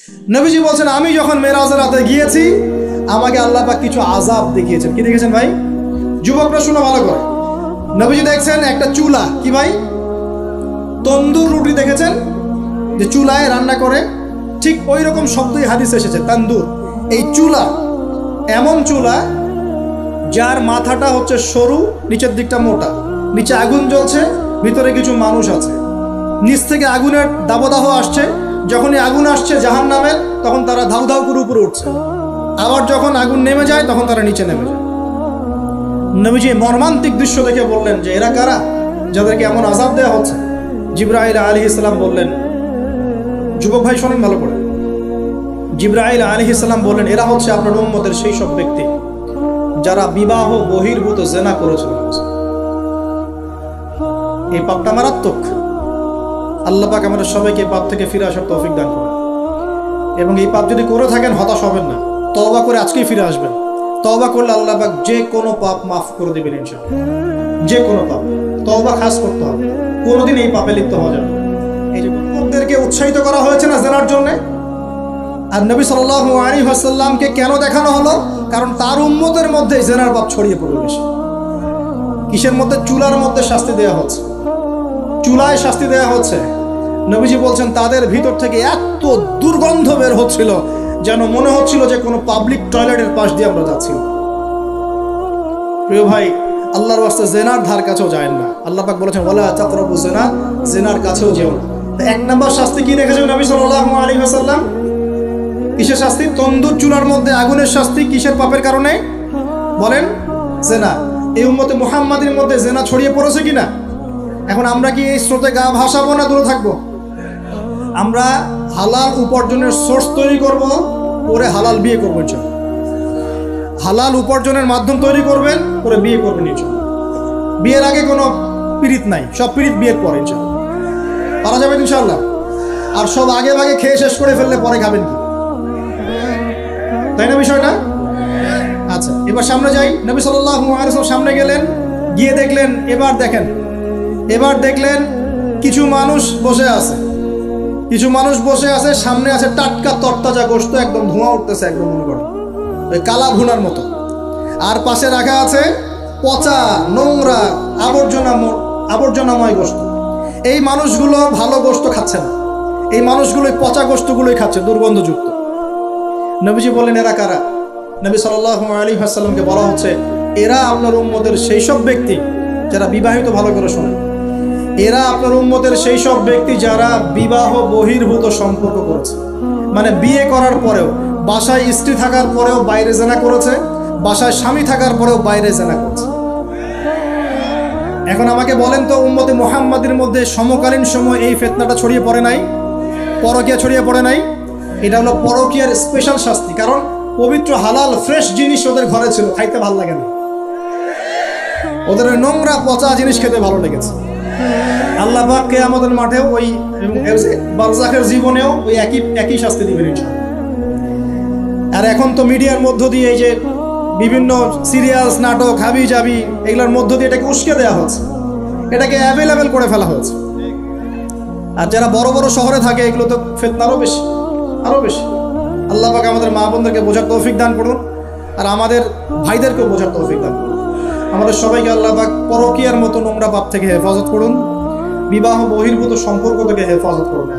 নবীজি বলছেন আমি যখন মেরাজের রাতে গিয়েছি আমাকে আল্লাহ পাক কিছু আযাব দেখিয়েছেন। কি দেখেছেন ভাই? যুবকরা শুনে ভালো করে। নবীজি দেখছেন একটা চুলা, কি ভাই, তন্দুর রুটি দেখেছেন যে চুলায় রান্না করে, ঠিক ওই রকম শব্দই হাদিসে এসেছে, তন্দুর। এই চুলা এমন চুলা যার মাথাটা হচ্ছে সরু, নিচের দিকটা মোটা, নিচে আগুন জ্বলছে, ভিতরে কিছু মানুষ আছে, নিচ থেকে আগুনের দাবদাহ আসছে। যখনই আগুন আসছে জাহান্নামের, তখন তারা ধাউ ধাউ করে উপরে উঠছে, আবার যখন আগুন নেমে যায় তখন তারা নিচে নেমে যায়। নবীজি মর্মান্তিক দৃশ্য দেখে বললেন যে এরা কারা, যাদেরকে এমন আযাব দেওয়া হচ্ছে? জিবরাইল আলাইহিস সালাম বললেন, যুবক ভাই শোনেন ভালো করে, জিবরাইল আলাইহিস সালাম বললেন এরা হচ্ছে আপনার উম্মতের সেই সব ব্যক্তি যারা বিবাহ বহির্ভূত জিনা করেছিল। এই পাপটা মারাত্মক। আল্লাহ পাক আমাদের সবাইকে এই পাপ থেকে ফিরে আসার তৌফিক দান করুন। এবং এই পাপ যদি করে থাকেন হতাশ হবেন না, তওবা করে আজকেই ফিরে আসবেন। তওবা করলে আল্লাহ পাক যে কোনো পাপ মাফ করে দিবেন ইনশাআল্লাহ। যে কোনো পাপ তওবা খাস করতে হবে, কোনোদিন এই পাপে লিপ্ত হওয়া যাবে না। এই যে উম্মতদেরকে উৎসাহিত করা হয়েছে না জেনার জন্য, আর নবী সাল্লাল্লাহু আলাইহি ওয়াসাল্লামকে কেন দেখানো হলো? কারণ তার উম্মতের মধ্যে জেনার পাপ ছড়িয়ে পড়বে বেশি। কিসের মধ্যে? চুলার মধ্যে শাস্তি দেওয়া হচ্ছে, চুলায় শাস্তি দেওয়া হচ্ছে। নবীজি বলছেন তাদের ভিতর থেকে এত দুর্গন্ধ বের হচ্ছিল যেন মনে হচ্ছিল যে কোনো পাবলিক টয়লেটের পাশ দিয়ে আমরা যাচ্ছি। প্রিয় ভাই, আল্লাহর ওয়াস্তে জেনার ধার কাছেও যায় না। আল্লাহ পাক বলেছেন ওয়ালা তাকরাবু জিনা, জেনার কাছেও যেও না। এক নাম্বার শাস্তি কি রেখেছেন নবী সাল্লাল্লাহু আলাইহি ওয়াসাল্লাম? কিসের শাস্তি? তন্দুর চুলার মধ্যে আগুনের শাস্তি। কিসের পাপের কারণে? বলেন, জেনা। এই উম্মতে মুহাম্মাদের মধ্যে জেনা ছড়িয়ে পড়েছে কিনা? এখন আমরা কি এই স্রোতে গা ভাসাবো না দূরে থাকবো? আমরা হালাল উপার্জনের সোর্স তৈরি করব, পরে হালাল বিয়ে করবো ইনশাআল্লাহ। হালাল উপার্জনের মাধ্যম তৈরি করবেন, পরে বিয়ে করবেন ইনশাআল্লাহ। বিয়ের আগে কোনো পীড়িত নাই, সব পীড়িত বিয়ের পরে ইনশাআল্লাহ পারা যাবে ইনশাআল্লাহ। আর সব আগে ভাগে খেয়ে শেষ করে ফেললে পরে খাবেন কি? তাই না বিষয়টা? আচ্ছা, এবার সামনে যাই। নবী সাল্লাল্লাহু আলাইহি ওয়াসাল্লাম সামনে গেলেন, গিয়ে দেখলেন, এবার দেখলেন কিছু মানুষ বসে আছে, সামনে আছে টাটকা তরতাজা গোশত, একদম ধোঁয়া উঠতেছে, একদম মনে করেন ওই কালা ভুনার মতো। আর পাশে রাখা আছে পচা নোংরা আবর্জনাময় গোশত। এই মানুষগুলো ভালো গোশত খাচ্ছে না, এই মানুষগুলো পচা গোশতগুলোই খাচ্ছে, দুর্গন্ধযুক্ত। নবীজি বললেন এরা কারা? নবী সাল্লাল্লাহু আলাইহি ওয়াসাল্লামকে বলা হচ্ছে এরা আপনার উম্মতের সেই সব ব্যক্তি যারা বিবাহিত, ভালো করে শোনেন, এরা আপনার উম্মতের সেই সব ব্যক্তি যারা বিবাহ বহির্ভূত সম্পর্ক করেছে। মানে বিয়ে করার পরেও, বাসায় স্ত্রী থাকার পরেও বাইরে জেনা করেছে, বাসায় স্বামী থাকার পরেও বাইরে জেনা করেছে। এখন আমাকে বলেন তো, উম্মতে মুহাম্মাদের মধ্যে সমকালীন সময় এই ফিতনাটা ছড়িয়ে পড়ে নাই? পরকীয়া ছড়িয়ে পড়ে নাই? এটা হলো পরকীয়ার স্পেশাল শাস্তি। কারণ পবিত্র হালাল ফ্রেশ জিনিস ওদের ঘরে ছিল, খাইতে ভালো লাগে না, ওদের ওই নোংরা পচা জিনিস খেতে ভালো লেগেছে। আল্লাহ পাক কিয়ামতের মাঠেও ওই বারজাখের জীবনেও ওই একই শাস্তি দিবেন ইনশাআল্লাহ। আর এখন তো মিডিয়ার মধ্য দিয়ে এই যে বিভিন্ন সিরিয়ালস, নাটক, হাবি জাবি, এগুলোর মধ্য দিয়ে এটাকে উস্কে দেওয়া হচ্ছে, এটাকে অ্যাভেলেবেল করে ফেলা হয়েছে। আর যারা বড় বড় শহরে থাকে এগুলো তো ফিতনা আরো বেশি। আল্লাহ পাক আমাদের মা বোনদেরকে বোঝার তৌফিক দান করুন, আর আমাদের ভাইদেরকেও বোঝার তৌফিক দান করুন। আমাদের সবাইকে আল্লাহ পাক পরকীয়ার মতো নোংরা পাপ থেকে হেফাজত করুন, বিবাহ বহির্ভূত সম্পর্ক থেকে হেফাজত করুন।